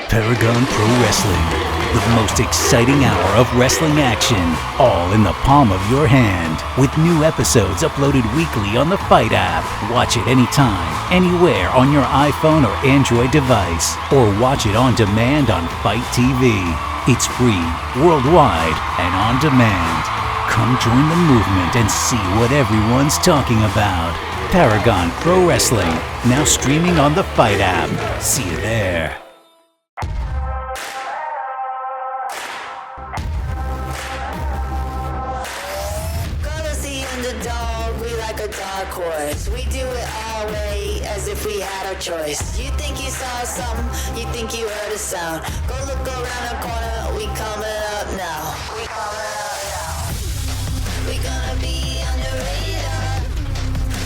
Paragon Pro Wrestling, the most exciting hour of wrestling action, all in the palm of your hand, with new episodes uploaded weekly on the Fight app. Watch it anytime, anywhere on your iPhone or Android device, or watch it on demand on Fight TV. It's free, worldwide, and on demand. Come join the movement and see what everyone's talking about. Paragon Pro Wrestling, now streaming on the Fight app. See you there. Dark horse. We do it our way as if we had our choice. You think you saw something, you think you heard a sound. Go look around the corner, we coming up now. We coming up now. We gonna be on your radar.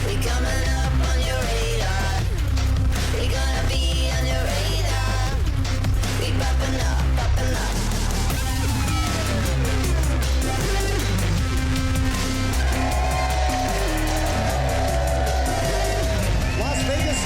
We coming up on your radar. We gonna be on your radar. We popping up, popping up.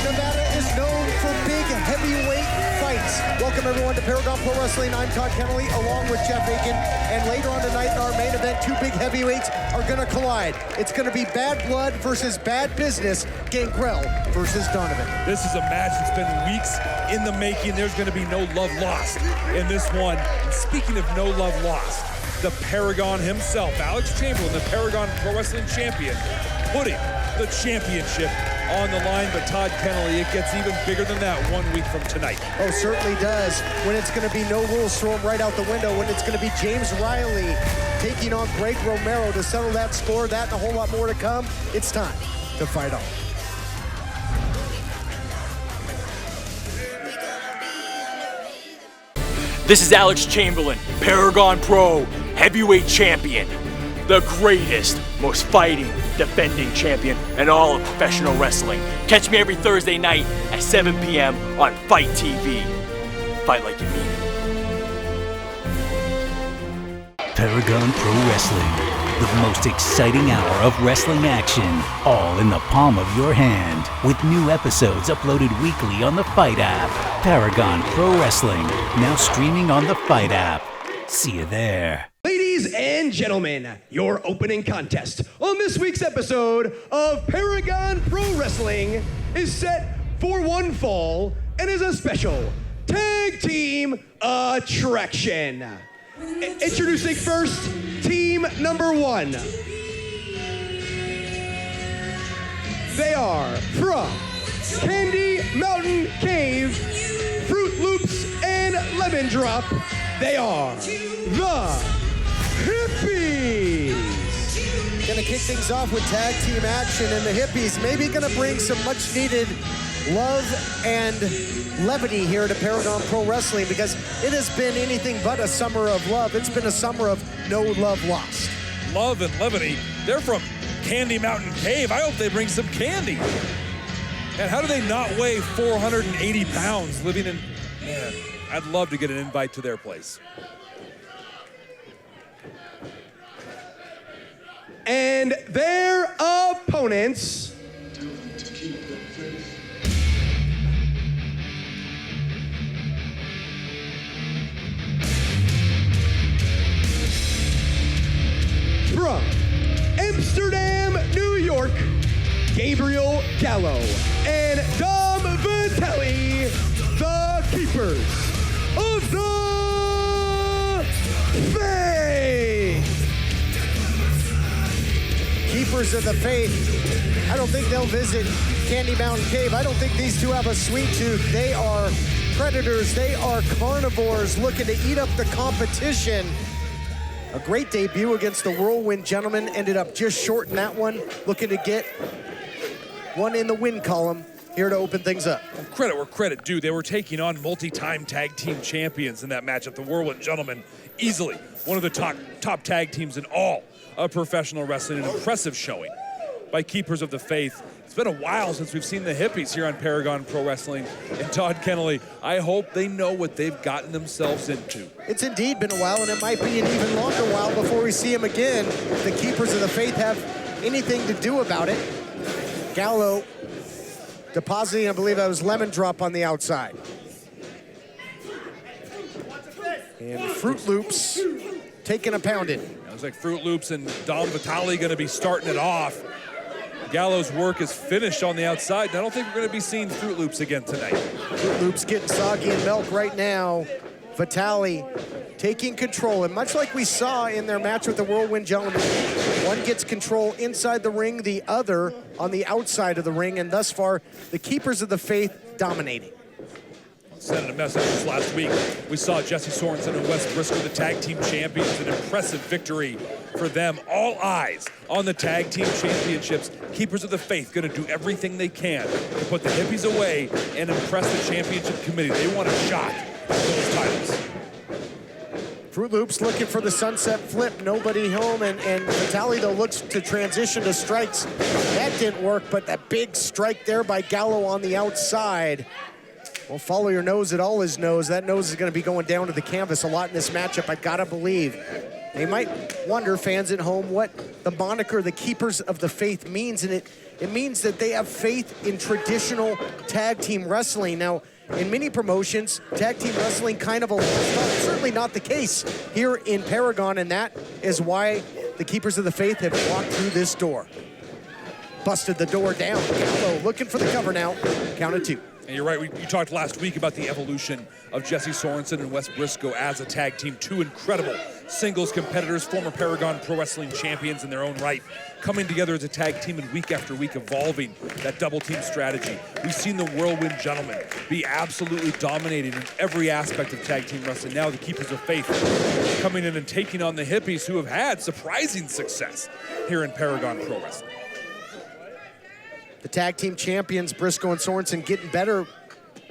Nevada is known for big heavyweight fights. Welcome everyone to Paragon Pro Wrestling. I'm Todd Kennelly along with Jeff Aiken. And later on tonight in our main event, two big heavyweights are going to collide. It's going to be Bad Blood versus Bad Business, Gangrel versus Donovan. This is a match that's been weeks in the making. There's going to be no love lost in this one. And speaking of no love lost, the Paragon himself, Alex Chamberlain, the Paragon Pro Wrestling champion, putting the championship on the line. But Todd Kennelly, it gets even bigger than that 1 week from tonight. Oh, certainly does. When it's going to be no rules, throw them right out the window. When it's going to be James Riley taking on Greg Romero to settle that score, that and a whole lot more to come. It's time to fight on. This is Alex Chamberlain, Paragon Pro Heavyweight Champion, the greatest, most fighting, defending champion in all of professional wrestling. Catch me every Thursday night at 7 p.m. on Fight TV. Fight like you mean it. Paragon Pro Wrestling, the most exciting hour of wrestling action, all in the palm of your hand, with new episodes uploaded weekly on the Fight app. Paragon Pro Wrestling, now streaming on the Fight app. See you there. Ladies and gentlemen, your opening contest on this week's episode of Paragon Pro Wrestling is set for one fall and is a special tag team attraction. Introducing first, team number one. They are from Candy Mountain Cave, Fruit Loops, and Lemon Drop. They are the Hippies. Gonna kick things off with tag team action, and the Hippies maybe gonna bring some much needed love and levity here to Paragon Pro Wrestling, because it has been anything but a summer of love. It's been a summer of no love lost. Love and levity. They're from Candy Mountain Cave. I hope they bring some candy. And how do they not weigh 480 pounds living in... Man, I'd love to get an invite to their place. And their opponents from Amsterdam, New York, Gabriel Gallo and Dom Vitelli, the Keepers of the Faith. Keepers of the Faith. I don't think they'll visit Candy Mountain Cave. I don't think these two have a sweet tooth. They are predators. They are carnivores looking to eat up the competition. A great debut against the Whirlwind Gentlemen. Ended up just short in that one. Looking to get one in the win column here to open things up. Well, credit where credit due. They were taking on multi-time tag team champions in that matchup. The Whirlwind Gentlemen, easily one of the top tag teams in all of professional wrestling. An impressive showing by Keepers of the Faith. It's been a while since we've seen the Hippies here on Paragon Pro Wrestling. And Todd Kennelly, I hope they know what they've gotten themselves into. It's indeed been a while, and it might be an even longer while before we see them again. If the Keepers of the Faith have anything to do about it. Gallo depositing, I believe that was Lemon Drop on the outside. And Fruit Loops taking a pounding. Looks like Fruit Loops and Dom Vitale going to be starting it off. Gallo's work is finished on the outside, and I don't think we're going to be seeing Fruit Loops again tonight. Fruit Loops getting soggy in milk right now. Vitale taking control, and much like we saw in their match with the Whirlwind Gentlemen, one gets control inside the ring, the other on the outside of the ring, and thus far, the Keepers of the Faith dominating. Sending a message this last week. We saw Jessy Sorensen and Wes Brisco, the tag team champions, an impressive victory for them. All eyes on the tag team championships. Keepers of the Faith going to do everything they can to put the hippies away and impress the championship committee. They want a shot at those titles. Fruit Loops looking for the sunset flip, nobody home, and Vitale though looks to transition to strikes. That didn't work, but that big strike there by Gallo on the outside. Well, follow your nose, it all is nose. That nose is going to be going down to the canvas a lot in this matchup, I gotta believe. They might wonder, fans at home, what the moniker, the Keepers of the Faith, means, and it means that they have faith in traditional tag team wrestling. Now, in many promotions, tag team wrestling kind of certainly not the case here in Paragon, and that is why the Keepers of the Faith have walked through this door. Busted the door down. Gallo looking for the cover now. Count of 2. And you're right, you talked last week about the evolution of Jessy Sorensen and Wes Brisco as a tag team. Two incredible singles competitors, former Paragon Pro Wrestling champions in their own right, coming together as a tag team and week after week evolving that double team strategy. We've seen the Whirlwind Gentlemen be absolutely dominating in every aspect of tag team wrestling. Now the Keepers of Faith coming in and taking on the hippies, who have had surprising success here in Paragon Pro Wrestling. The tag team champions, Brisco and Sorensen, getting better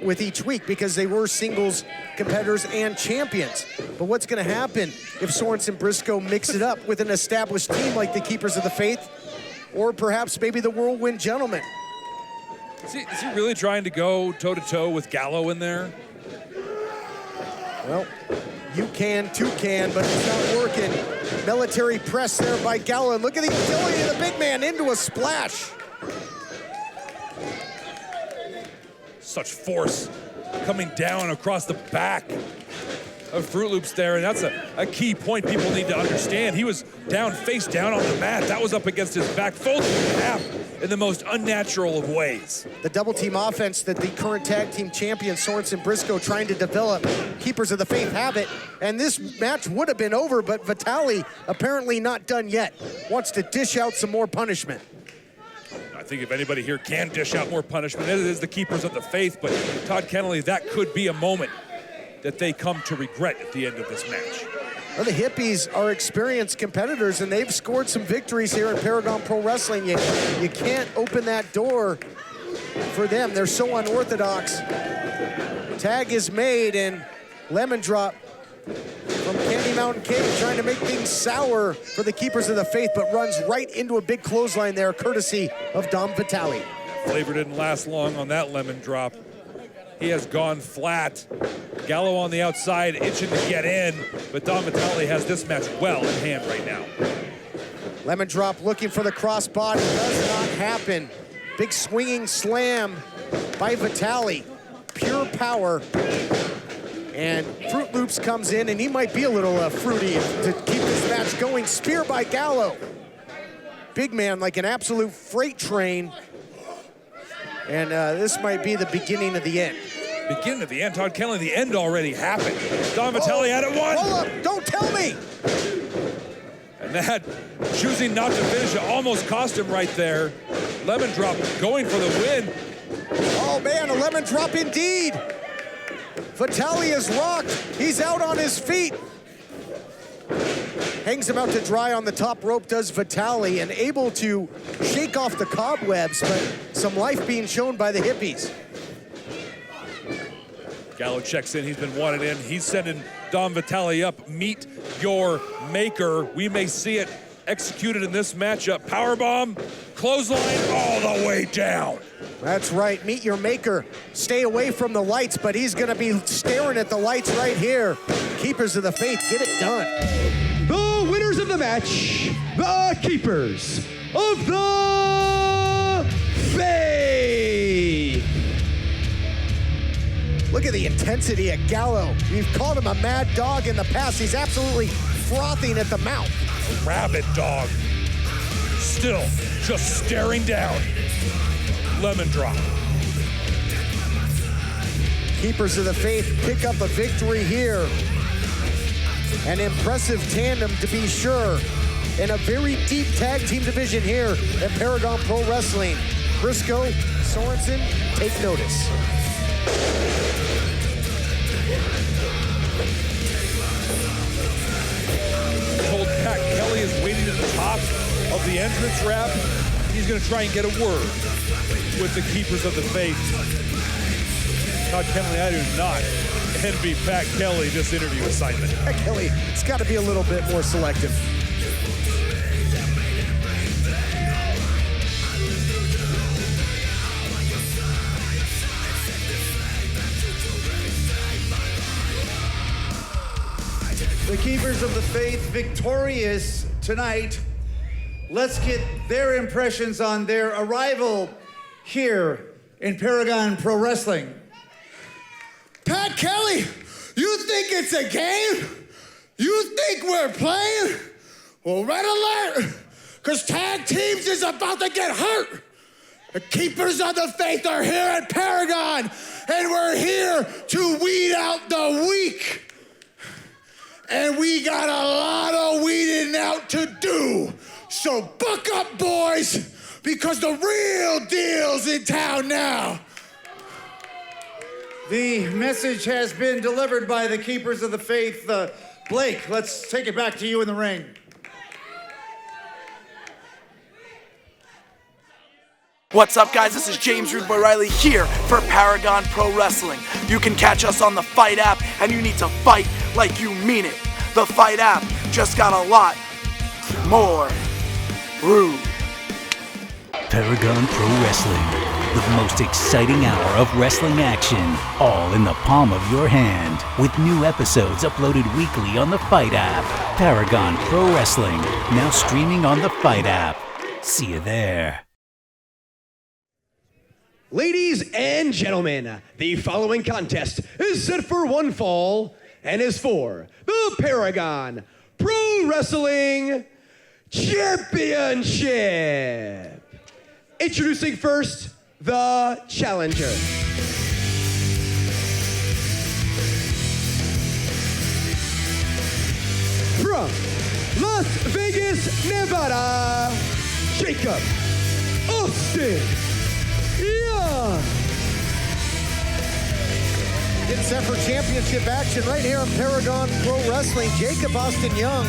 with each week because they were singles competitors and champions. But what's going to happen if Sorensen Brisco mix it up with an established team like the Keepers of the Faith, or perhaps maybe the Whirlwind Gentlemen? Is he really trying to go toe-to-toe with Gallo in there? Well, you can, two can, but it's not working. Military press there by Gallo. And look at the utility of the big man into a splash. Such force coming down across the back of Fruit Loops there, and that's a key point people need to understand. He was down, face down on the mat. That was up against his back, folded in half in the most unnatural of ways. The double team offense that the current tag team champions, Sorensen Brisco, trying to develop. Keepers of the Faith have it, and this match would have been over, but Vitale apparently not done yet. Wants to dish out some more punishment. I think if anybody here can dish out more punishment, it is the Keepers of the Faith, but Todd Kennelly, that could be a moment that they come to regret at the end of this match. Well, the hippies are experienced competitors, and they've scored some victories here in Paragon Pro Wrestling. You can't open that door for them. They're so unorthodox. Tag is made, and lemon drop from Candy Mountain Cave, trying to make things sour for the Keepers of the Faith, but runs right into a big clothesline there, courtesy of Dom Vitale. Flavor didn't last long on that lemon drop. He has gone flat. Gallo on the outside, itching to get in, but Dom Vitale has this match well in hand right now. Lemon drop looking for the crossbody, does not happen. Big swinging slam by Vitale, pure power. And Fruit Loops comes in, and he might be a little fruity to keep this match going. Spear by Gallo. Big man like an absolute freight train. And this might be the beginning of the end. Beginning of the end, Todd Kennelly, the end already happened. Dom Vitale had it won. Hold up, don't tell me. And that, choosing not to finish it, almost cost him right there. Lemon drop going for the win. Oh man, a lemon drop indeed. Vitale is rocked. He's out on his feet. Hangs him out to dry on the top rope, does Vitale, and able to shake off the cobwebs, but some life being shown by the hippies. Gallo checks in, he's been wanted in. He's sending Dom Vitale up. Meet your maker. We may see it executed in this matchup. Powerbomb, clothesline all the way down. That's right, meet your maker. Stay away from the lights, but he's gonna be staring at the lights right here. Keepers of the Faith, get it done. The winners of the match, the Keepers of the Faith. Look at the intensity of Gallo. We've called him a mad dog in the past. He's absolutely frothing at the mouth. A rabid dog. Still just staring down. Lemon drop. Keepers of the Faith pick up a victory here. An impressive tandem, to be sure, in a very deep tag team division here at Paragon Pro Wrestling. Brisco, Sorensen, take notice. Told Pat Kelly is waiting at the top of the entrance ramp. He's going to try and get a word with the Keepers of the Faith. Todd Kenley, I do not envy Pat Kelly this interview assignment. Pat Kelly, it's got to be a little bit more selective. The Keepers of the Faith victorious tonight. Let's get their impressions on their arrival here in Paragon Pro Wrestling. Pat Kelly, you think it's a game? You think we're playing? Well, red alert, because tag teams is about to get hurt. The Keepers of the Faith are here at Paragon, and we're here to weed out the weak. And we got a lot of weeding out to do. So buck up, boys, because the real deal's in town now. The message has been delivered by the Keepers of the Faith. Blake, let's take it back to you in the ring. What's up, guys? This is James Rude Boy Riley here for Paragon Pro Wrestling. You can catch us on the Fight app, and you need to fight like you mean it. The Fight app just got a lot more rude. Paragon Pro Wrestling, the most exciting hour of wrestling action, all in the palm of your hand, with new episodes uploaded weekly on the Fight app. Paragon Pro Wrestling, now streaming on the Fight app. See you there. Ladies and gentlemen, the following contest is set for one fall and is for the Paragon Pro Wrestling Championship. Introducing first, the challenger. From Las Vegas, Nevada, Jacob Austin Young. Getting set for championship action right here on Paragon Pro Wrestling. Jacob Austin Young,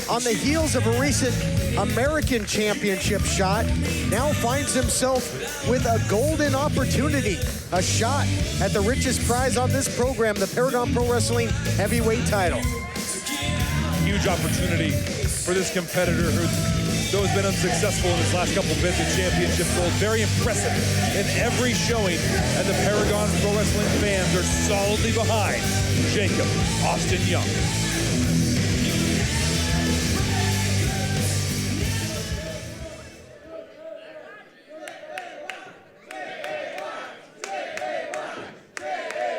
on the heels of a recent American Championship shot, now finds himself with a golden opportunity, a shot at the richest prize on this program, the Paragon Pro Wrestling heavyweight title. Huge opportunity for this competitor who, though has been unsuccessful in his last couple bids at championship gold. Very impressive in every showing, and the Paragon Pro Wrestling fans are solidly behind Jacob Austin Young.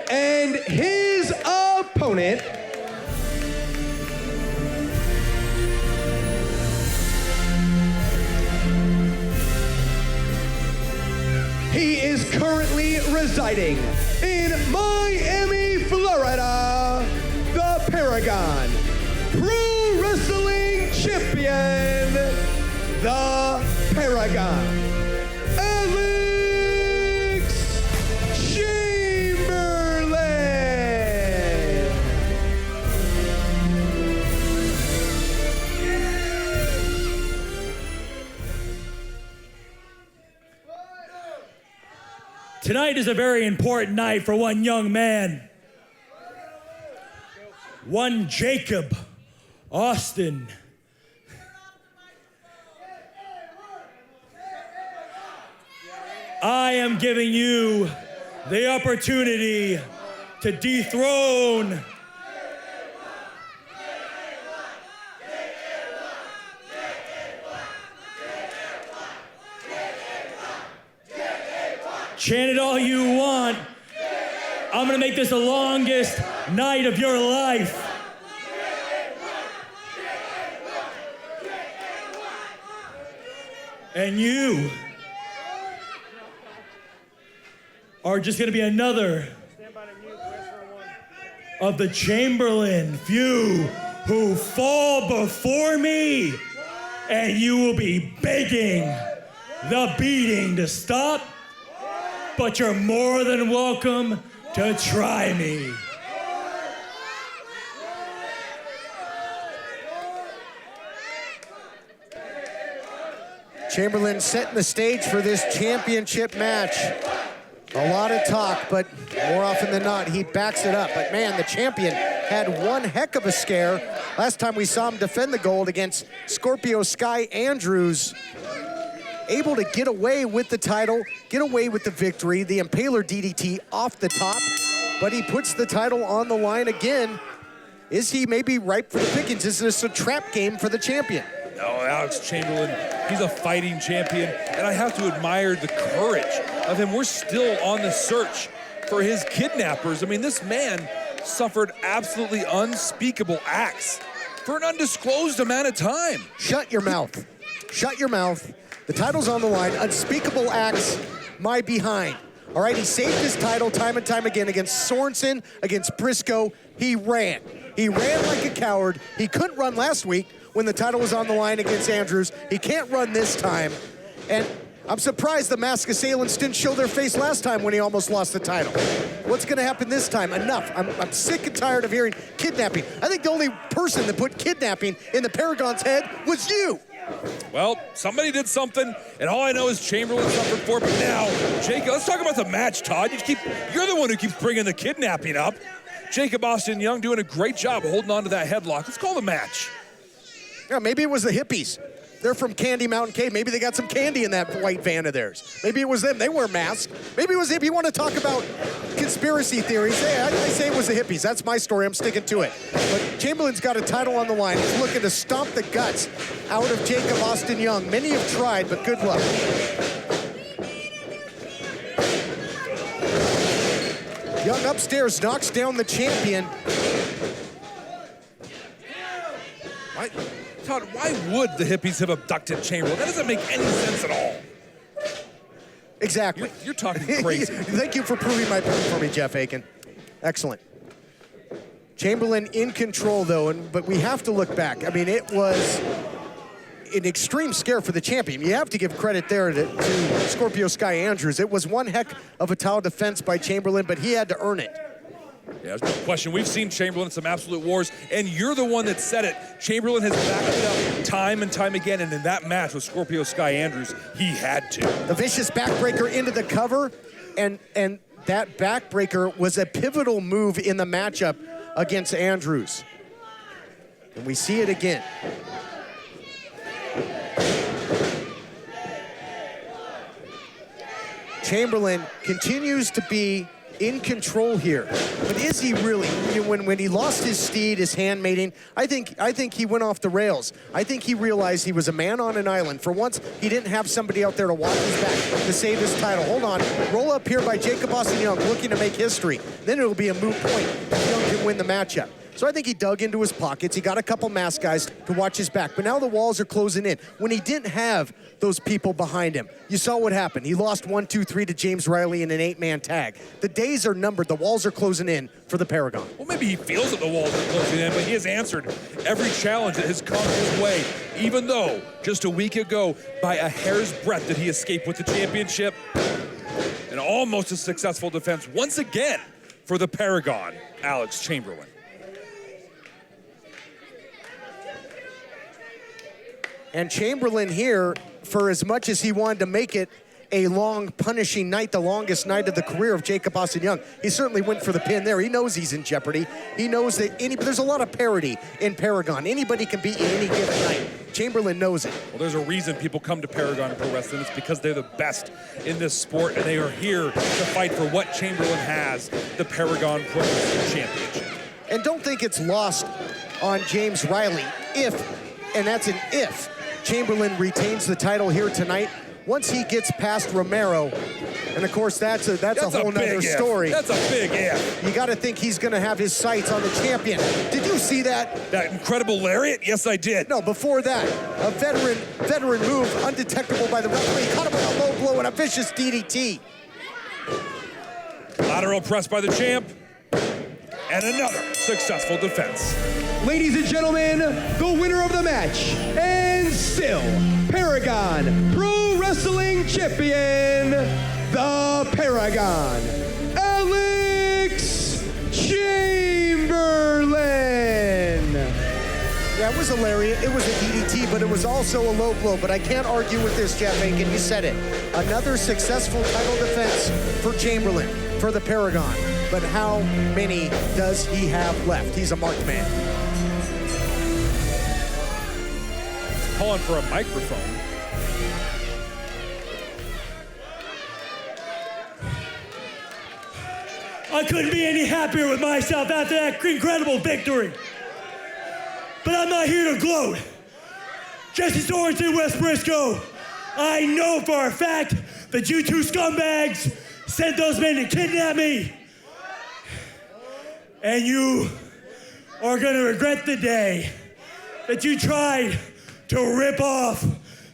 And his opponent, he is currently residing in Miami, Florida, the Paragon Pro Wrestling Champion, the Paragon, Alex Chamberlain. Tonight is a very important night for one young man. One Jacob Austin. I am giving you the opportunity to dethrone chant it all you want. I'm gonna make this the longest night of your life. And you are just gonna be another of the Chamberlain few who fall before me, and you will be begging the beating to stop, but you're more than welcome to try me. Chamberlain setting the stage for this championship match. A lot of talk, but more often than not, he backs it up. But man, the champion had one heck of a scare last time we saw him defend the gold against Scorpio Sky Andrews. Able to get away with the title, get away with the victory, the Impaler DDT off the top, but he puts the title on the line again. Is he maybe ripe for the pickings? Is this a trap game for the champion? No, Alex Chamberlain, he's a fighting champion, and I have to admire the courage of him. We're still on the search for his kidnappers. I mean, this man suffered absolutely unspeakable acts for an undisclosed amount of time. Shut your mouth. Shut your mouth. The title's on the line. Unspeakable acts, my behind. All right, he saved his title time and time again against Sorensen, against Brisco. He ran. He ran like a coward. He couldn't run last week when the title was on the line against Andrews. He can't run this time. And I'm surprised the masked assailants didn't show their face last time when he almost lost the title. What's gonna happen this time? Enough. I'm sick and tired of hearing kidnapping. I think the only person that put kidnapping in the Paragon's head was you. Well, somebody did something, and all I know is Chamberlain suffered for it. But now, Jake, let's talk about the match, Todd. You're the one who keeps bringing the kidnapping up. Jacob Austin Young doing a great job holding on to that headlock. Let's call the match. Yeah, maybe it was the hippies. They're from Candy Mountain Cave. Maybe they got some candy in that white van of theirs. Maybe it was them. They wear masks. Maybe it was, if you want to talk about conspiracy theories, I say it was the hippies. That's my story. I'm sticking to it. But Chamberlain's got a title on the line. He's looking to stomp the guts out of Jacob Austin Young. Many have tried, but good luck. Young upstairs knocks down the champion. Todd, why would the hippies have abducted Chamberlain? That doesn't make any sense at all. Exactly. You're talking crazy. Thank you for proving my point for me, Jeff Aiken. Excellent. Chamberlain in control, though, but we have to look back. I mean, it was an extreme scare for the champion. You have to give credit there to Scorpio Sky Andrews. It was one heck of a towel defense by Chamberlain, but he had to earn it. Yeah, there's no question. We've seen Chamberlain in some absolute wars, and you're the one that said it. Chamberlain has backed it up time and time again, and in that match with Scorpio Sky Andrews, he had to. The vicious backbreaker into the cover, and that backbreaker was a pivotal move in the matchup against Andrews. And we see it again. Chamberlain continues to be in control here, but is he really? When he lost his steed, his handmaiden, I think he went off the rails. I think he realized he was a man on an island. For once, he didn't have somebody out there to watch his back to save his title. Hold on, roll up here by Jacob Austin Young, looking to make history. Then it'll be a moot point if Young can win the matchup. So I think he dug into his pockets. He got a couple mask guys to watch his back. But now the walls are closing in. When he didn't have those people behind him, you saw what happened. He lost 1, 2, 3 to James Riley in an 8-man tag. The days are numbered. The walls are closing in for the Paragon. Well, maybe he feels that the walls are closing in, but he has answered every challenge that has come his way, even though just a week ago, by a hair's breadth, did he escape with the championship. And almost a successful defense once again for the Paragon, Alex Chamberlain. And Chamberlain here, for as much as he wanted to make it a long, punishing night, the longest night of the career of Jacob Austin Young, he certainly went for the pin there. He knows he's in jeopardy. He knows that there's a lot of parity in Paragon. Anybody can beat you any given night. Chamberlain knows it. Well, there's a reason people come to Paragon Pro Wrestling. It's because they're the best in this sport, and they are here to fight for what Chamberlain has, the Paragon Pro Wrestling Championship. And don't think it's lost on James Riley and that's an if, Chamberlain retains the title here tonight. Once he gets past Romero, And of course, that's a whole nother story. That's a big if. You got to think he's going to have his sights on the champion. Did you see that? That incredible lariat? Yes, I did. No, before that, a veteran move, undetectable by the referee. Caught him with a low blow and a vicious DDT. Lateral press by the champ. And another successful defense. Ladies and gentlemen, the winner of the match, and still Paragon Pro Wrestling Champion, the Paragon, Alex Chamberlain. Yeah, it was a lariat, it was a DDT, but it was also a low blow. But I can't argue with this, Jeff Aiken, you said it. Another successful title defense for Chamberlain, for the Paragon. But how many does he have left? He's a marked man. Calling for a microphone. I couldn't be any happier with myself after that incredible victory. But I'm not here to gloat. Jessy, Sorensen, West Brisco, I know for a fact that you two scumbags sent those men to kidnap me. And you are gonna regret the day that you tried to rip off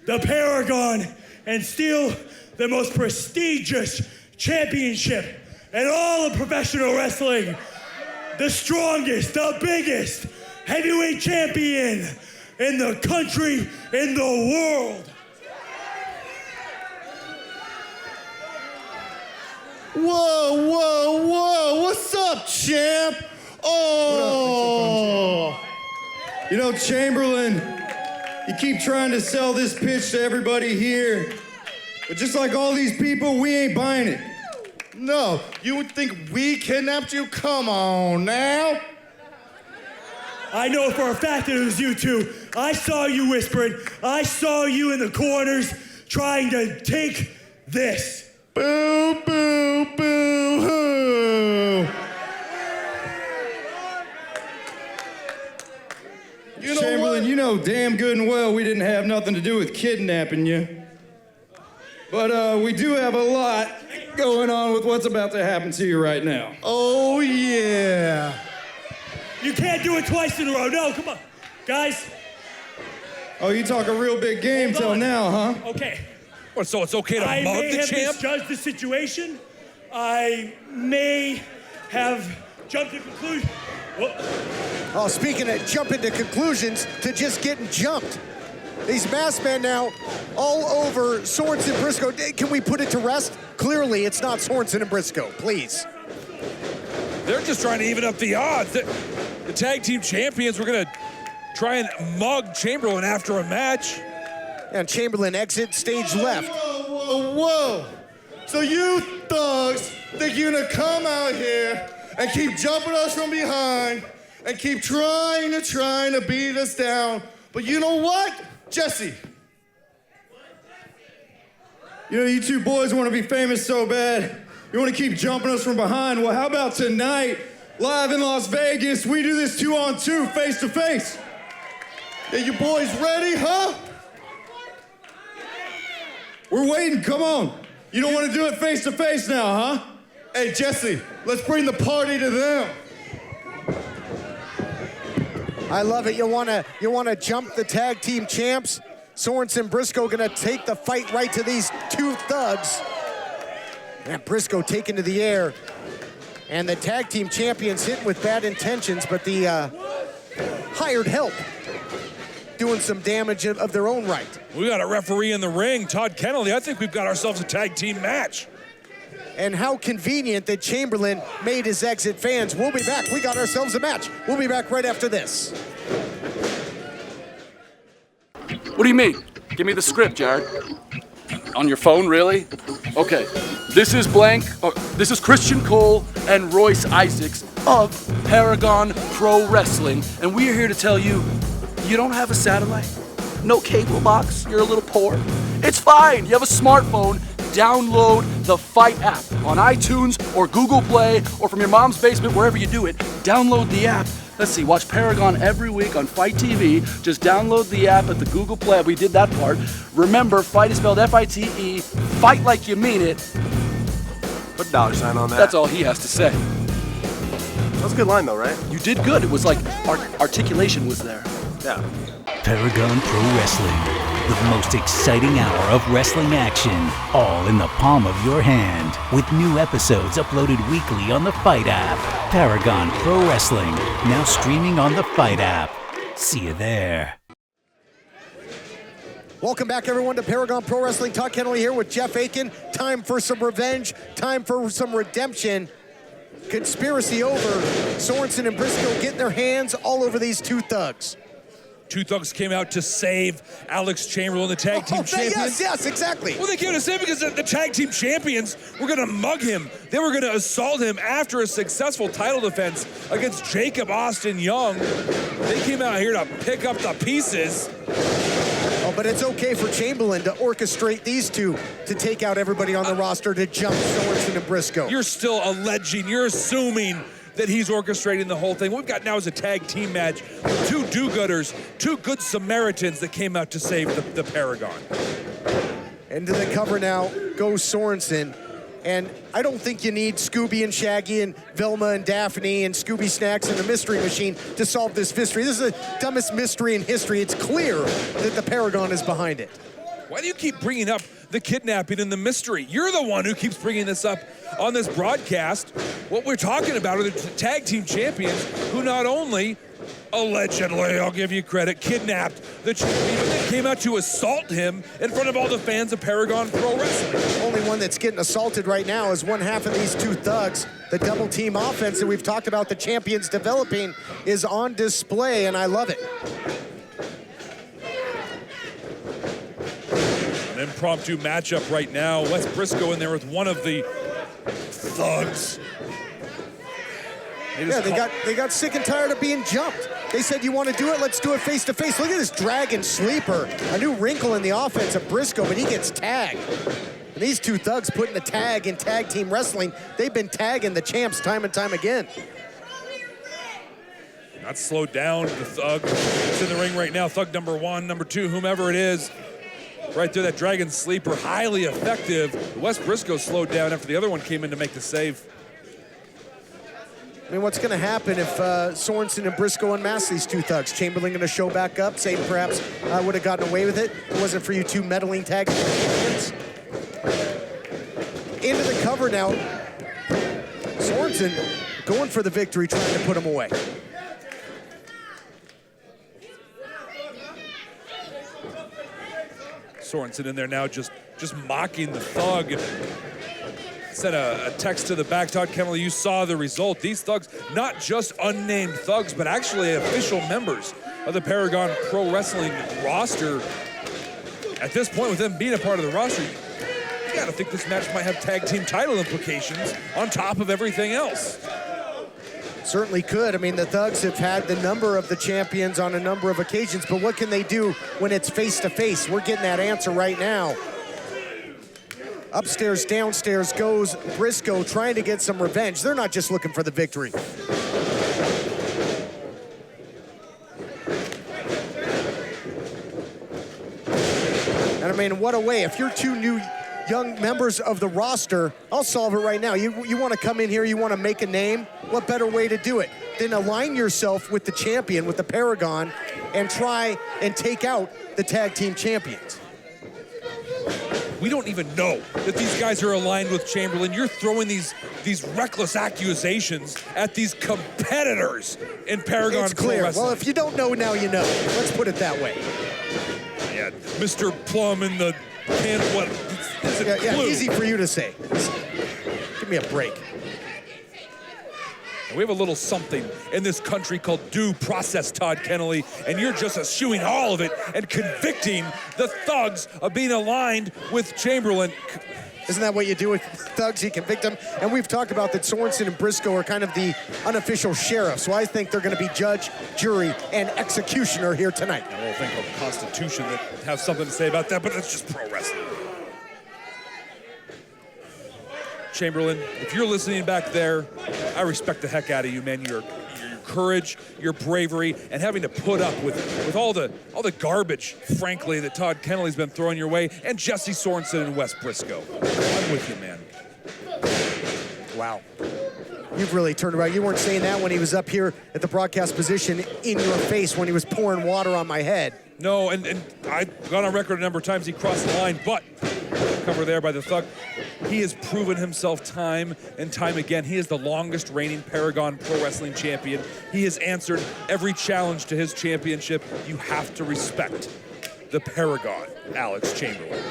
the Paragon and steal the most prestigious championship in all of professional wrestling. The strongest, the biggest heavyweight champion in the country, in the world. Whoa, what's up, champ? Oh, you know, Chamberlain, you keep trying to sell this pitch to everybody here, but just like all these people, we ain't buying it. No, you would think we kidnapped you? Come on now. I know for a fact that it was you two. I saw you whispering. I saw you in the corners trying to take this. Boo, boo, boo, hoo. You know Chamberlain, you know damn good and well we didn't have nothing to do with kidnapping you. But we do have a lot going on with what's about to happen to you right now. Oh, yeah. You can't do it twice in a row. No, come on. Guys. Oh, you talk a real big game till now, huh? Okay. What, so it's okay to mug the champ? I may have misjudged the situation. I may have jumped to conclusion. Oh, speaking of jumping to conclusions, to just getting jumped. These masked men now all over Sorensen and Brisco. Can we put it to rest? Clearly, it's not Sorensen and Brisco, please. They're just trying to even up the odds. The tag team champions were going to try and mug Chamberlain after a match. And Chamberlain exit stage left. Whoa. So you thugs think you're going to come out here and keep jumping us from behind and keep trying to beat us down. But you know what, Jessy? You know, you two boys want to be famous so bad. You want to keep jumping us from behind. Well, how about tonight, live in Las Vegas, we do this 2-on-2, face-to-face. Are you boys ready, huh? We're waiting, come on. You don't want to do it face-to-face now, huh? Hey, Jessy, let's bring the party to them. I love it. You wanna jump the tag team champs? Sorensen and Brisco gonna take the fight right to these two thugs. And Brisco taken to the air. And the tag team champions hit with bad intentions, but the hired help doing some damage of their own right. We got a referee in the ring, Todd Kennelly. I think we've got ourselves a tag team match. And how convenient that Chamberlain made his exit. Fans, we'll be back. We got ourselves a match. We'll be back right after this. What do you mean? Give me the script, Jared. On your phone, really? Okay. This is blank. This is Christian Cole and Royce Isaacs of Paragon Pro Wrestling, and we are here to tell you, you don't have a satellite, no cable box, you're a little poor. It's fine. You have a smartphone. Download the Fight app on iTunes or Google Play or from your mom's basement, wherever you do it. Download the app. Let's see, watch Paragon every week on Fight TV. Just download the app at the Google Play. We did that part. Remember, Fight is spelled F-I-T-E. Fight like you mean it. Put a dollar sign on that. That's all he has to say. That was a good line, though, right? You did good. It was like articulation was there. Yeah. Paragon Pro Wrestling, the most exciting hour of wrestling action, all in the palm of your hand, with new episodes uploaded weekly on the Fight app. Paragon Pro Wrestling, now streaming on the Fight app. See you there. Welcome back, everyone, to Paragon Pro Wrestling. Todd Kennelly here with Jeff Aiken. Time for some revenge. Time for some redemption. Conspiracy over. Sorensen and Brisco getting their hands all over these two thugs. Two thugs came out to save Alex Chamberlain, the tag team champions. Yes, exactly. Well, they came to save because the tag team champions were going to mug him. They were going to assault him after a successful title defense against Jacob Austin Young. They came out here to pick up the pieces. Oh, but it's okay for Chamberlain to orchestrate these two to take out everybody on the roster to jump Sorensen and Brisco. You're still alleging, you're assuming that he's orchestrating the whole thing. What we've got now is a tag team match with two do-gooders, two good Samaritans that came out to save the Paragon. Into the cover now goes Sorensen. And I don't think you need Scooby and Shaggy and Velma and Daphne and Scooby Snacks and the Mystery Machine to solve this mystery. This is the dumbest mystery in history. It's clear that the Paragon is behind it. Why do you keep bringing up the kidnapping and the mystery? You're the one who keeps bringing this up on this broadcast. What we're talking about are the tag team champions who not only allegedly, I'll give you credit, kidnapped the champion that came out to assault him in front of all the fans of Paragon Pro Wrestling. The only one that's getting assaulted right now is one half of these two thugs. The double team offense that we've talked about the champions developing is on display, and I love it. An impromptu matchup right now. Wes Brisco in there with one of the thugs. They got sick and tired of being jumped. They said, you want to do it? Let's do it face to face. Look at this dragon sleeper. A new wrinkle in the offense of Brisco, but he gets tagged. And these two thugs putting a tag in tag team wrestling. They've been tagging the champs time and time again. Not slowed down. The thug is in the ring right now. Thug number one, number two, whomever it is. Right there, that dragon sleeper, highly effective. Wes Brisco slowed down after the other one came in to make the save. I mean, what's going to happen if Sorensen and Brisco unmask these two thugs? Chamberlain going to show back up, say perhaps I would have gotten away with it. It wasn't for you two meddling tag champions. Into the cover now. Sorensen going for the victory, trying to put him away. Sorensen in there now just mocking the thug. Sent a text to the back. Todd Kennelly, you saw the result. These thugs, not just unnamed thugs, but actually official members of the Paragon Pro Wrestling roster. At this point, with them being a part of the roster, you gotta think this match might have tag team title implications on top of everything else. Certainly could. I mean, the thugs have had the number of the champions on a number of occasions, but what can they do when it's face to face? We're getting that answer right now. Upstairs, downstairs goes Brisco trying to get some revenge. They're not just looking for the victory. And I mean, what a way. If you're two new young members of the roster, I'll solve it right now. You want to come in here, you want to make a name, what better way to do it than align yourself with the champion, with the Paragon, and try and take out the tag team champions. We don't even know that these guys are aligned with Chamberlain. You're throwing these reckless accusations at these competitors in Paragon It's clear. Pro Wrestling. Well, if you don't know now, you know. Let's put it that way. Yeah, Mr. Plum in the can. What? Is it Yeah, blue? easy for you to say. Give me a break. We have a little something in this country called due process, Todd Kennelly, and you're just eschewing all of it and convicting the thugs of being aligned with Chamberlain. Isn't that what you do with thugs? You convict them. And we've talked about that Sorensen and Brisco are kind of the unofficial sheriff. So I think they're going to be judge, jury, and executioner here tonight. A little thing called the Constitution that has something to say about that, but that's just pro wrestling. Chamberlain, if you're listening back there, I respect the heck out of you, man. Your courage, your bravery, and having to put up with all the garbage, frankly, that Todd Kennelly's been throwing your way, and Jessy Sorensen and Wes Brisco. I'm with you, man. Wow. You've really turned around. You weren't saying that when he was up here at the broadcast position in your face when he was pouring water on my head. No, and I've gone on record a number of times he crossed the line, but cover there by the Thug. He has proven himself time and time again. He is the longest reigning Paragon Pro Wrestling champion. He has answered every challenge to his championship. You have to respect the Paragon, Alex Chamberlain.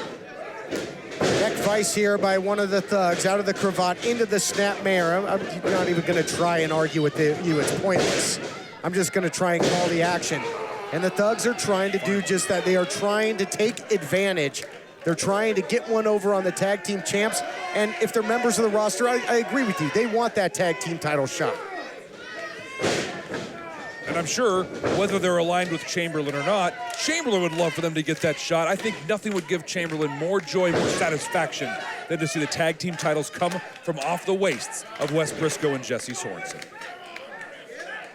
Neck vice here by one of the Thugs, out of the cravat, into the snapmare. I'm not even going to try and argue with you. It's pointless. I'm just going to try and call the action. And the Thugs are trying to do just that. They are trying to take advantage. They're trying to get one over on the tag team champs. And if they're members of the roster, I agree with you. They want that tag team title shot. And I'm sure, whether they're aligned with Chamberlain or not, Chamberlain would love for them to get that shot. I think nothing would give Chamberlain more joy, more satisfaction than to see the tag team titles come from off the waists of Wes Brisco and Jessy Sorensen.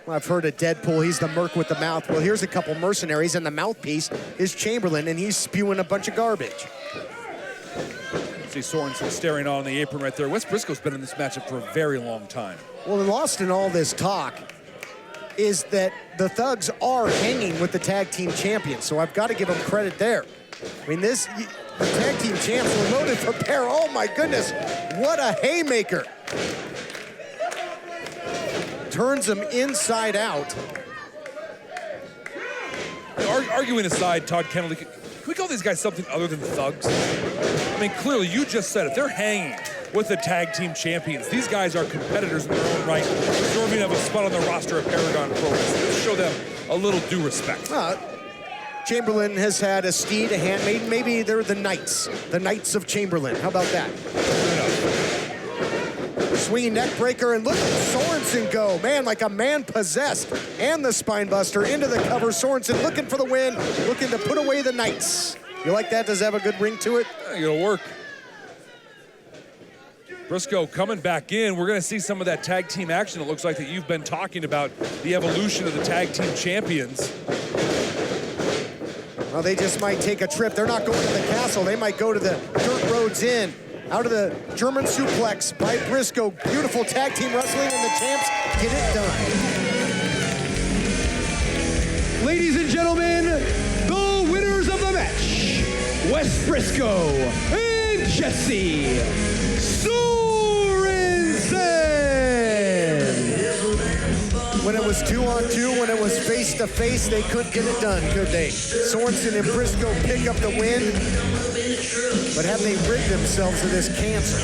Well, I've heard of Deadpool, he's the merc with the mouth. Well, here's a couple mercenaries, and the mouthpiece is Chamberlain, and he's spewing a bunch of garbage. See Sorensen staring on the apron right there. Wes Brisco's been in this matchup for a very long time. Well, lost in all this talk is that the Thugs are hanging with the tag team champions, so I've got to give them credit there. I mean, the tag team champs were loaded for pair. Oh my goodness, what a haymaker. Turns them inside out. Arguing aside, Todd Kennedy, can we call these guys something other than Thugs? I mean, clearly, you just said it. They're hanging with the tag team champions. These guys are competitors in their own right, deserving of a spot on the roster of Paragon Pro Wrestling. Let's show them a little due respect. Chamberlain has had a steed, a handmaiden. Maybe they're the Knights of Chamberlain. How about that? Swinging neck breaker, and look at Sorensen go. Man, like a man possessed. And the spine buster into the cover. Sorensen looking for the win, looking to put away the Knights. You like that? Does it have a good ring to it? It'll work. Brisco coming back in. We're going to see some of that tag team action. It looks like that you've been talking about the evolution of the tag team champions. Well, they just might take a trip. They're not going to the castle. They might go to the Dirt Roads Inn. Out of the German suplex by Brisco. Beautiful tag team wrestling, and the champs get it done. Ladies and gentlemen, the winners of the match, Wes Brisco and Jessy Sorensen. When it was 2-on-2, when it was face-to-face, they couldn't get it done, could they? Sorensen and Brisco pick up the win, but have they rid themselves of this cancer?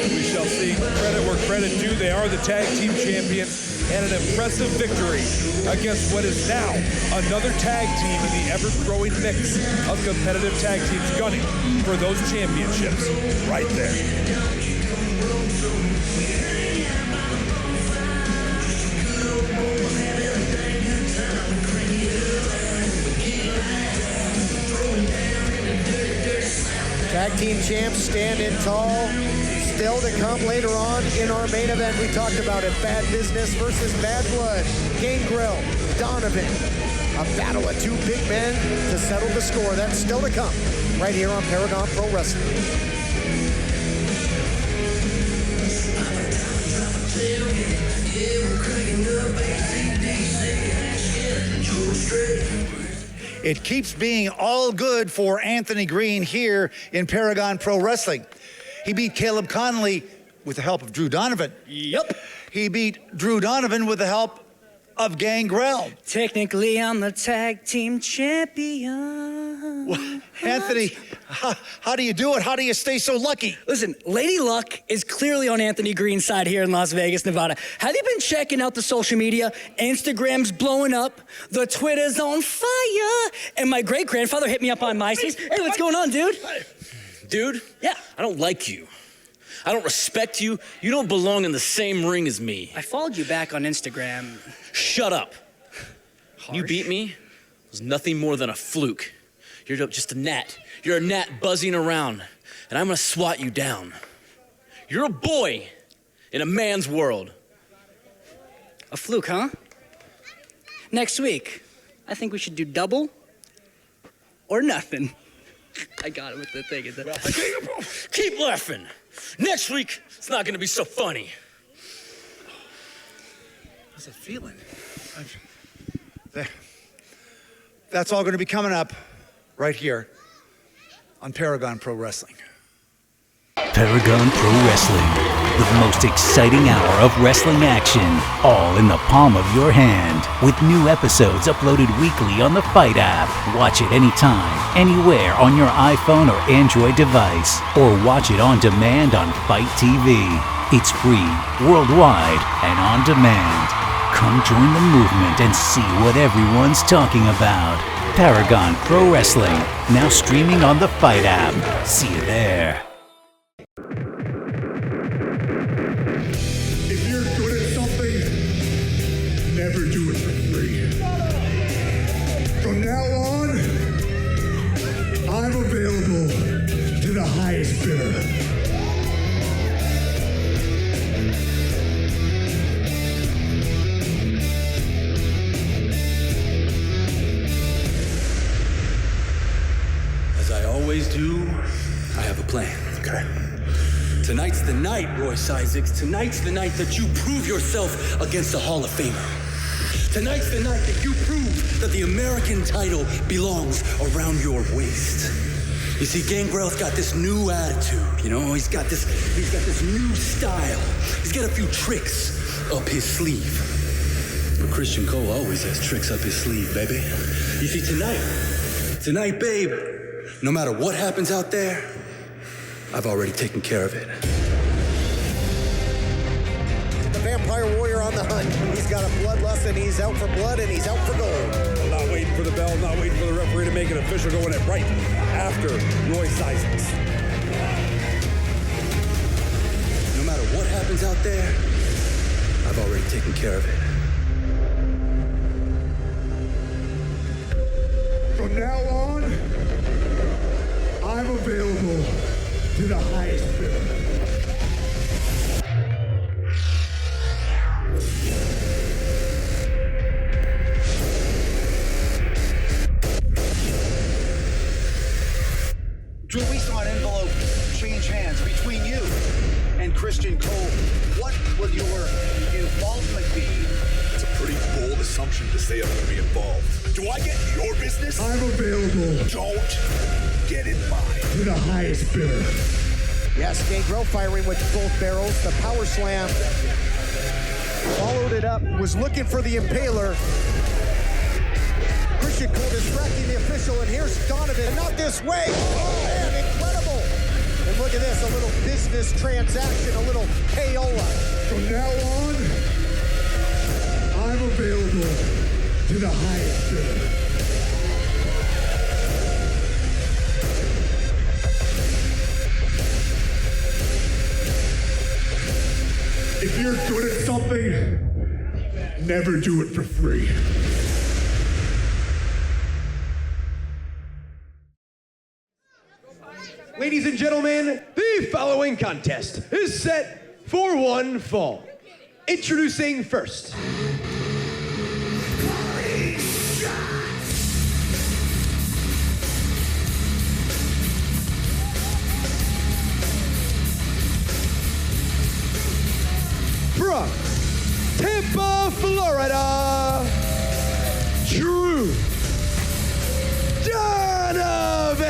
We shall see. Credit where credit due. They are the tag team champions, and an impressive victory against what is now another tag team in the ever-growing mix of competitive tag teams gunning for those championships right there. Tag team champs standing tall. Still to come later on in our main event. We talked about it. Bad Business versus Bad Blood. Gangrel, Donovan. A battle of two big men to settle the score. That's still to come right here on Paragon Pro Wrestling. It keeps being all good for Anthony Green here in Paragon Pro Wrestling. He beat Caleb Conley with the help of Drew Donovan. Yep. He beat Drew Donovan with the help of Gangrel. Technically, I'm the tag team champion. Well, Anthony, how do you do it? How do you stay so lucky? Listen, Lady Luck is clearly on Anthony Green's side here in Las Vegas, Nevada. Have you been checking out the social media? Instagram's blowing up. The Twitter's on fire. And my great-grandfather hit me up on MySpace. Hey, what's going on, dude? Dude? Yeah. I don't like you. I don't respect you. You don't belong in the same ring as me. I followed you back on Instagram. Shut up. Harsh. You beat me. It was nothing more than a fluke. You're just a gnat. You're a gnat buzzing around, and I'm gonna swat you down. You're a boy in a man's world. A fluke, huh? Next week, I think we should do double or nothing. I got it with the thing. Keep laughing. Next week, it's not gonna be so funny. How's it feeling? That's all going to be coming up right here on Paragon Pro Wrestling. Paragon Pro Wrestling, the most exciting hour of wrestling action, all in the palm of your hand. With new episodes uploaded weekly on the Fight app. Watch it anytime, anywhere on your iPhone or Android device, or watch it on demand on Fight TV. It's free, worldwide, and on demand. Come join the movement and see what everyone's talking about. Paragon Pro Wrestling, now streaming on the Fight app. See you there. If you're good at something, never do it for free. From now on, I'm available to the highest bidder. As I always do, I have a plan. Okay. Tonight's the night, Royce Isaacs. Tonight's the night that you prove yourself against a Hall of Famer. Tonight's the night that you prove that the American title belongs around your waist. You see, Gangrel's got this new attitude, you know? He's got this new style. He's got a few tricks up his sleeve. But Christian Cole always has tricks up his sleeve, baby. You see, tonight, babe, no matter what happens out there, I've already taken care of it. The Vampire Warrior on the hunt. He's got a bloodlust and he's out for blood and he's out for gold. I'm not waiting for the bell, not waiting for the referee to make it official, going it right after Royce Isaacs. No matter what happens out there, I've already taken care of it. From now on, I'm available to the highest bidder. Drew, we saw an envelope change hands between you and Christian Cole. What will your involvement be? It's a pretty bold assumption to say I'm going to be involved. Do I get your business? I'm available. Don't get in mine. To the highest bidder. Yes, Gangrel firing with both barrels. The power slam. Followed it up. Was looking for the impaler. Christian Cole distracting the official, and here's Donovan. Not this way. Oh, man, incredible. And look at this, a little business transaction, a little payola. From now on, I'm available to the highest bidder. If you're good at something, never do it for free. Ladies and gentlemen, the following contest is set for one fall. Introducing first. From Tampa, Florida, Drew Donovan.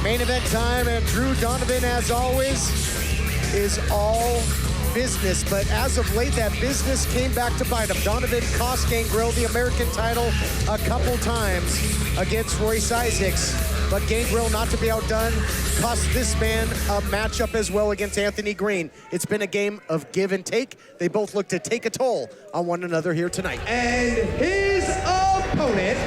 Main event time, and Drew Donovan, as always, is all business. But as of late, that business came back to bite him. Donovan cost Gangrel the American title a couple times against Royce Isaacs. But Gangrel, not to be outdone, cost this man a matchup as well against Anthony Green. It's been a game of give and take. They both look to take a toll on one another here tonight. And his opponent,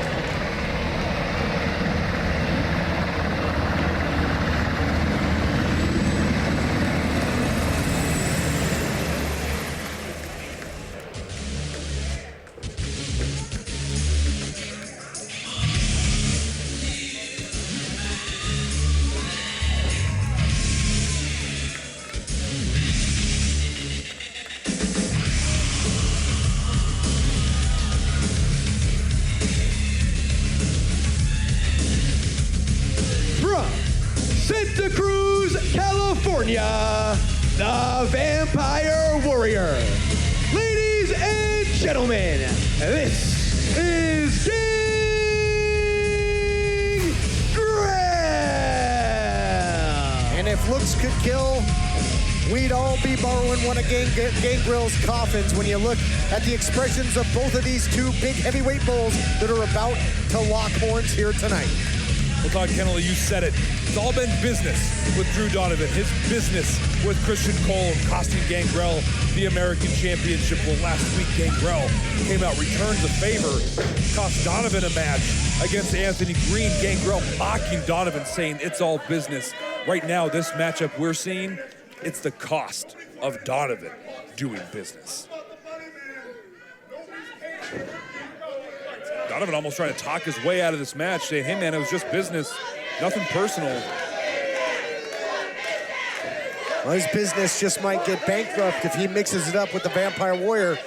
California, the Vampire Warrior. Ladies and gentlemen, this is Gangrel! And if looks could kill, we'd all be borrowing one of Gangrel's coffins when you look at the expressions of both of these two big heavyweight bulls that are about to lock horns here tonight. Well, Todd Kennelly, you said it. It's all been business with Drew Donovan. His business with Christian Cole costing Gangrel the American Championship. Well, last week, Gangrel came out, returned the favor, cost Donovan a match against Anthony Green. Gangrel mocking Donovan, saying it's all business. Right now, this matchup we're seeing, it's the cost of Donovan doing business. Donovan almost trying to talk his way out of this match, saying, hey man, it was just business, nothing personal. Well, his business just might get bankrupt if he mixes it up with the Vampire Warrior.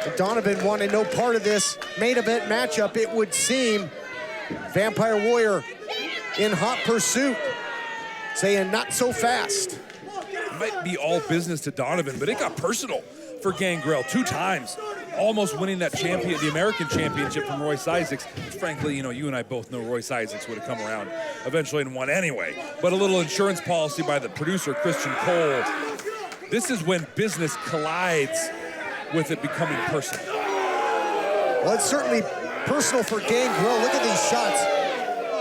If Donovan wanted no part of this main event matchup, it would seem. Vampire Warrior in hot pursuit, saying not so fast. It might be all business to Donovan, but it got personal for Gangrel 2 times. Almost winning that the American Championship from Royce Isaacs. Frankly, you and I both know Royce Isaacs would have come around eventually and won anyway. But a little insurance policy by the producer, Christian Cole. This is when business collides with it becoming personal. Well, it's certainly personal for Gangrel. Look at these shots.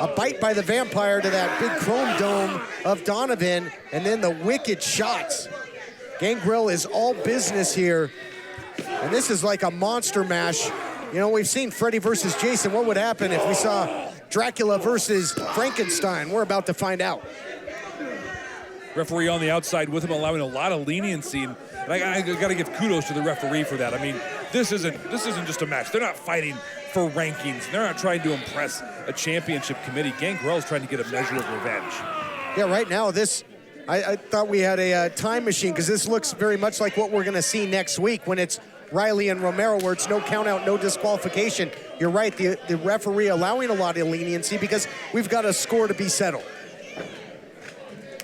A bite by the Vampire to that big chrome dome of Donovan, and then the wicked shots. Gangrel is all business here. And this is like a monster mash. We've seen Freddy versus Jason. What would happen if we saw Dracula versus Frankenstein? We're about to find out. Referee on the outside with him, allowing a lot of leniency. And I got to give kudos to the referee for that. I mean, this isn't just a match. They're not fighting for rankings. They're not trying to impress a championship committee. Gangrel's trying to get a measure of revenge. Yeah, right now, I thought we had a time machine, because this looks very much like what we're going to see next week when it's Riley and Romero, where it's no count out, no disqualification. You're right, the referee allowing a lot of leniency because we've got a score to be settled.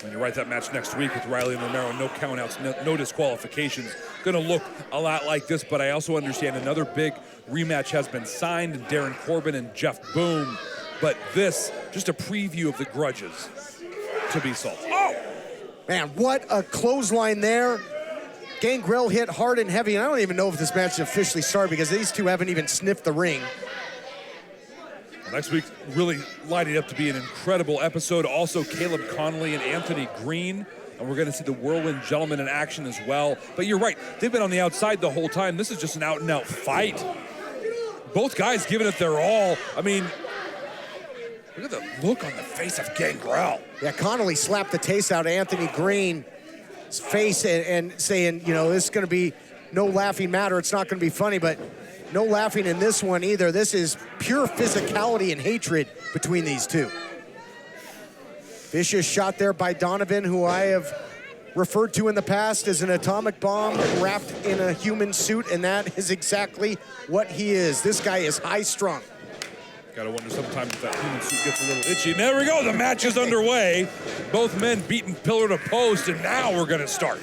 And you're right, that match next week with Riley and Romero, no count outs, no disqualifications. Going to look a lot like this, but I also understand another big rematch has been signed, Darren Corbin and Jeff Boone. But this, just a preview of the grudges to be solved. Oh! Man, what a clothesline there. Gangrel hit hard and heavy, and I don't even know if this match is officially started because these two haven't even sniffed the ring. Well, next week, really lining up to be an incredible episode. Also, Caleb Conley and Anthony Green, and we're going to see the Whirlwind Gentlemen in action as well. But you're right, they've been on the outside the whole time. This is just an out-and-out fight. Both guys giving it their all. I mean, look at the look on the face of Gangrel. Yeah, Connolly slapped the taste out of Anthony Green's face and saying, this is going to be no laughing matter. It's not going to be funny, but no laughing in this one either. This is pure physicality and hatred between these two. Vicious shot there by Donovan, who I have referred to in the past as an atomic bomb wrapped in a human suit, and that is exactly what he is. This guy is high-strung. Gotta wonder sometimes if that human suit gets a little itchy. And there we go, the match is underway. Both men beating pillar to post, and now we're gonna start.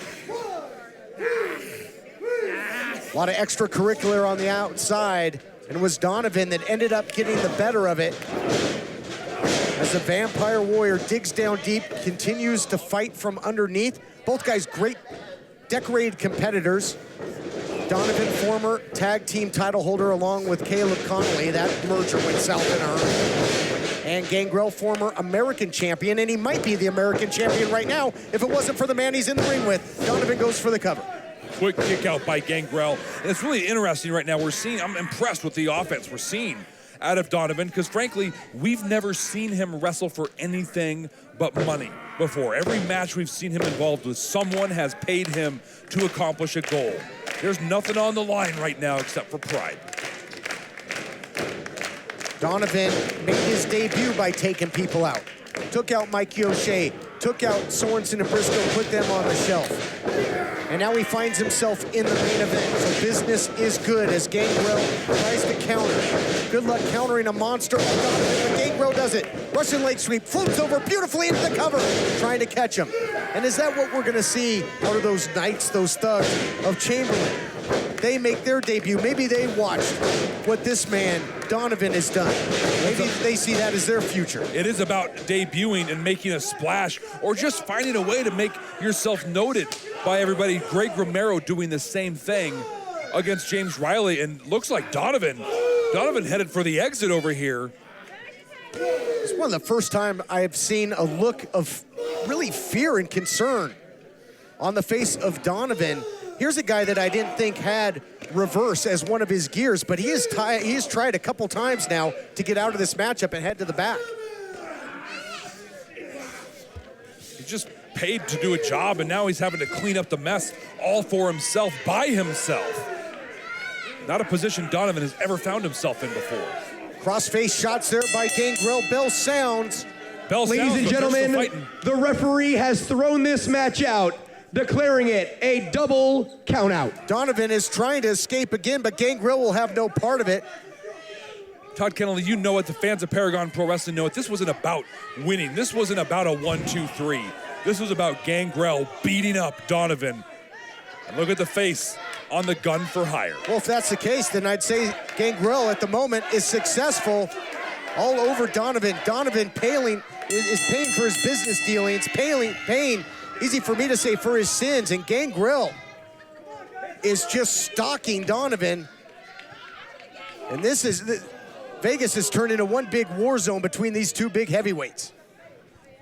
A lot of extracurricular on the outside, and it was Donovan that ended up getting the better of it. As the Vampire Warrior digs down deep, continues to fight from underneath. Both guys great decorated competitors. Donovan, former tag team title holder, along with Caleb Conley. That merger went south in a hurry. And Gangrel, former American champion, and he might be the American champion right now if it wasn't for the man he's in the ring with. Donovan goes for the cover. Quick kick out by Gangrel. And it's really interesting right now. I'm impressed with the offense we're seeing out of Donovan, because frankly, we've never seen him wrestle for anything but money before. Every match we've seen him involved with, someone has paid him to accomplish a goal. There's nothing on the line right now except for pride. Donovan made his debut by taking people out. Took out Mikey O'Shea, took took out Sorensen and Brisco, put them on the shelf. And now he finds himself in the main event. So business is good as Gangrel tries to counter. Good luck countering a monster. Oh, but Gangrel does it. Russian leg sweep, floats over beautifully into the cover, trying to catch him. And is that what we're gonna see out of those knights, those thugs of Chamberlain? They make their debut. Maybe they watched what this man, Donovan, has done. Maybe they see that as their future. It is about debuting and making a splash, or just finding a way to make yourself noted by everybody. Greg Romero doing the same thing against James Riley, and looks like Donovan headed for the exit over here. It's one of the first time I have seen a look of really fear and concern on the face of Donovan. Here's a guy that I didn't think had reverse as one of his gears, but he has tried a couple times now to get out of this matchup and head to the back. He just paid to do a job, and now he's having to clean up the mess all for himself, by himself. Not a position Donovan has ever found himself in before. Cross-face shots there by Gangrel. Bell sounds. Ladies and gentlemen, the referee has thrown this match out, declaring it a double countout. Donovan is trying to escape again, but Gangrel will have no part of it. Todd Kennelly, you know it, the fans of Paragon Pro Wrestling know it. This wasn't about winning. This wasn't about a 1-2-3. This was about Gangrel beating up Donovan. And look at the face on the gun for hire. Well, if that's the case, then I'd say Gangrel at the moment is successful all over Donovan. Donovan is paying for his business dealings, paying, easy for me to say, for his sins. And Gangrel is just stalking Donovan. And Vegas has turned into one big war zone between these two big heavyweights.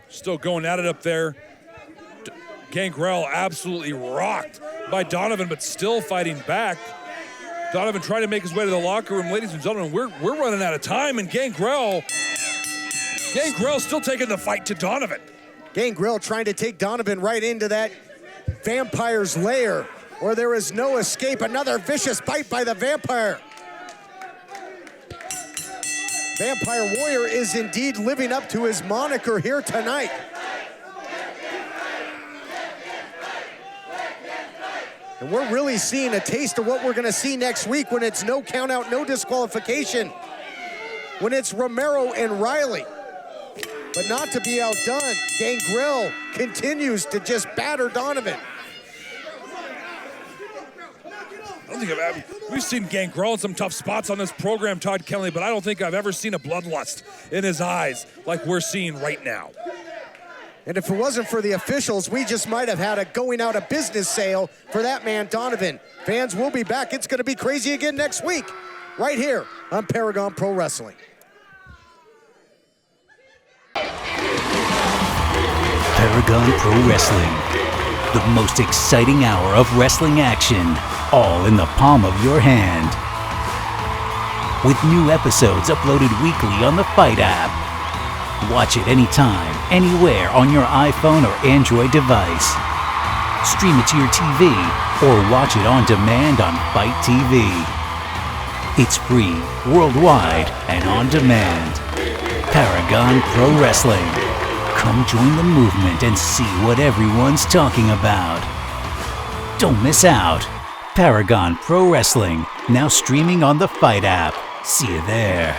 Still going at it up there. Gangrel absolutely rocked by Donovan, but still fighting back. Donovan trying to make his way to the locker room. Ladies and gentlemen, we're running out of time, and Gangrel still taking the fight to Donovan. Gangrel trying to take Donovan right into that vampire's lair, where there is no escape. Another vicious bite by the vampire. Vampire Warrior is indeed living up to his moniker here tonight. And we're really seeing a taste of what we're gonna see next week when it's no count out, no disqualification. When it's Romero and Riley. But not to be outdone, Gangrel continues to just batter Donovan. We've seen Gangrel in some tough spots on this program, Todd Kennelly, but I don't think I've ever seen a bloodlust in his eyes like we're seeing right now. And if it wasn't for the officials, we just might have had a going out of business sale for that man, Donovan. Fans will be back. It's going to be crazy again next week, right here on Paragon Pro Wrestling. Paragon Pro Wrestling, the most exciting hour of wrestling action, all in the palm of your hand. With new episodes uploaded weekly on the Fight app. Watch it anytime, anywhere on your iPhone or Android device. Stream it to your TV or watch it on demand on Fight TV. It's free, worldwide, and on demand. Paragon Pro Wrestling. Come join the movement and see what everyone's talking about. Don't miss out. Paragon Pro Wrestling, now streaming on the Fight app. See you there.